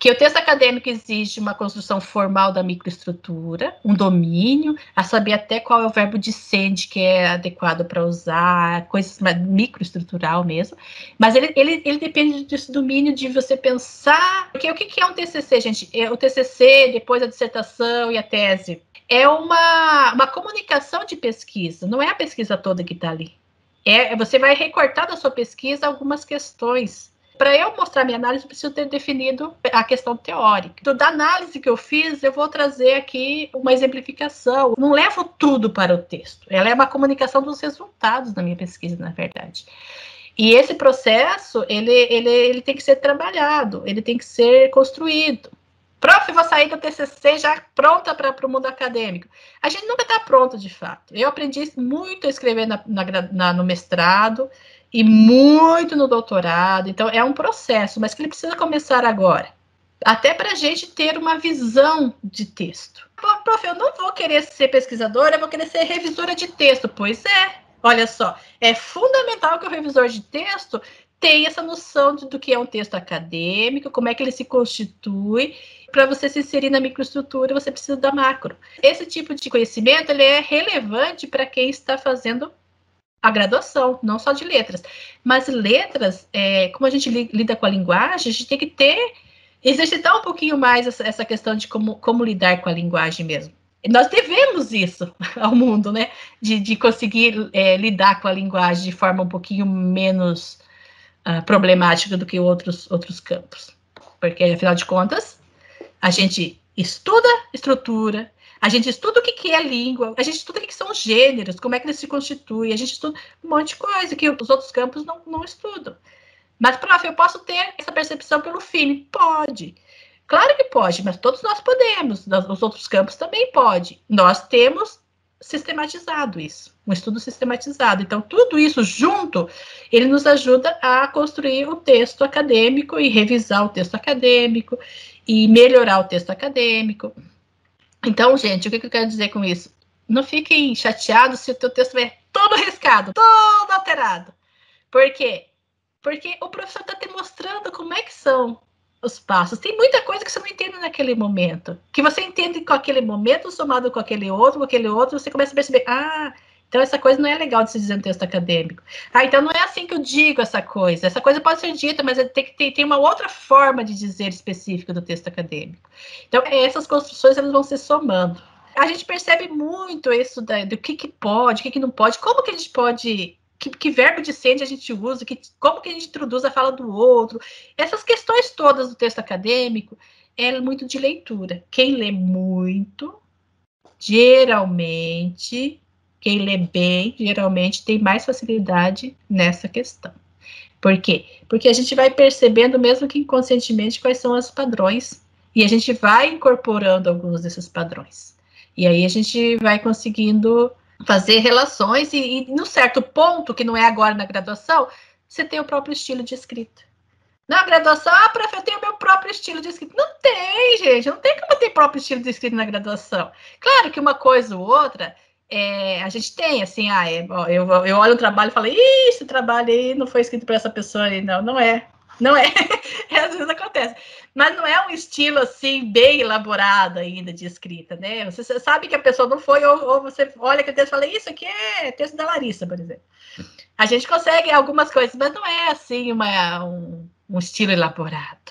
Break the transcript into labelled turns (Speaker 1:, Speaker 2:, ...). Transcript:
Speaker 1: que o texto acadêmico exige uma construção formal da microestrutura, um domínio, a saber até qual é o verbo dicente que é adequado para usar, coisas mais microestrutural mesmo, mas ele depende desse domínio de você pensar, porque o que é um TCC, gente? O TCC, depois a dissertação e a tese, é uma comunicação de pesquisa, não é a pesquisa toda que está ali. Você vai recortar da sua pesquisa algumas questões. Para eu mostrar minha análise, eu preciso ter definido a questão teórica. Então, da análise que eu fiz, eu vou trazer aqui uma exemplificação. Não levo tudo para o texto. Ela é uma comunicação dos resultados da minha pesquisa, na verdade. E esse processo, ele tem que ser trabalhado, ele tem que ser construído. Prof, vou sair do TCC já pronta para o mundo acadêmico. A gente nunca está pronto, de fato. Eu aprendi muito a escrever no mestrado, e muito no doutorado, então é um processo, mas que ele precisa começar agora, até para a gente ter uma visão de texto. Prof, eu não vou querer ser pesquisadora, eu vou querer ser revisora de texto. Pois é, olha só, é fundamental que o revisor de texto tenha essa noção do que é um texto acadêmico, como é que ele se constitui. Para você se inserir na microestrutura, você precisa da macro. Esse tipo de conhecimento ele é relevante para quem está fazendo a graduação, não só de letras. Mas letras, como a gente lida com a linguagem, a gente tem que exercitar um pouquinho mais essa questão de como lidar com a linguagem mesmo. Nós devemos isso ao mundo, né? De conseguir lidar com a linguagem de forma um pouquinho menos problemática do que outros campos. Porque, afinal de contas, a gente estuda estrutura, a gente estuda o que é língua, a gente estuda o que são gêneros, como é que eles se constituem, a gente estuda um monte de coisa que os outros campos não estudam. Mas, prof, eu posso ter essa percepção pelo feeling? Pode. Claro que pode, mas todos nós podemos, os outros campos também podem. Nós temos sistematizado isso, um estudo sistematizado. Então, tudo isso junto, ele nos ajuda a construir o texto acadêmico e revisar o texto acadêmico e melhorar o texto acadêmico. Então, gente, o que eu quero dizer com isso? Não fiquem chateados se o teu texto é todo riscado, todo alterado. Por quê? Porque o professor está te mostrando como é que são os passos. Tem muita coisa que você não entende naquele momento. Que você entende com aquele momento, somado com aquele outro, você começa a perceber, então essa coisa não é legal de se dizer no texto acadêmico. Então não é assim que eu digo essa coisa. Essa coisa pode ser dita, mas tem uma outra forma de dizer específica do texto acadêmico. Então essas construções elas vão se somando. A gente percebe muito isso do que pode, o que não pode, como que a gente pode... Que verbo dicente a gente usa, como que a gente introduz a fala do outro. Essas questões todas do texto acadêmico é muito de leitura. Quem lê muito, geralmente, quem lê bem, geralmente tem mais facilidade nessa questão. Por quê? Porque a gente vai percebendo, mesmo que inconscientemente, quais são os padrões, e a gente vai incorporando alguns desses padrões. E aí a gente vai conseguindo fazer relações e num certo ponto, que não é agora na graduação, você tem o próprio estilo de escrita. Na graduação, prof, eu tenho o meu próprio estilo de escrita. Não tem, gente, não tem como ter próprio estilo de escrita na graduação. Claro que uma coisa ou outra, a gente tem, assim, eu olho o trabalho e falo, esse trabalho aí não foi escrito por essa pessoa aí, não é. Não é, às vezes acontece. Mas não é um estilo, assim, bem elaborado ainda de escrita, né? Você sabe que a pessoa não foi, ou você olha aquele texto e fala, isso aqui é texto da Larissa, por exemplo. A gente consegue algumas coisas, mas não é, assim, um estilo elaborado.